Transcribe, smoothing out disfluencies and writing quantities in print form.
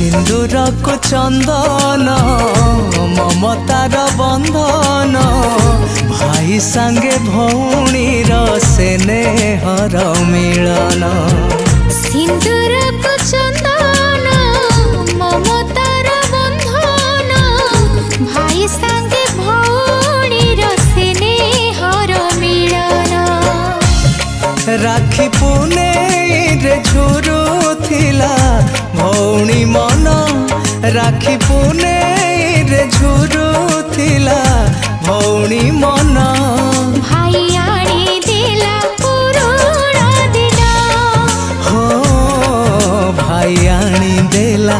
सिंदूर को चंदन ममतार बंधन भाई संगे भौणी स्नेहर मिलन। सिंदूर को चंदन ममतार बंधन भाई संगे भौणी स्नेहर मिलन। राखी पुनेई रे झुरुथिला भौणी मन राखी पुनेई रे झुरुथिला भौणी मन। भाई आनी देला पुरुष दिन हो भाई आनी देला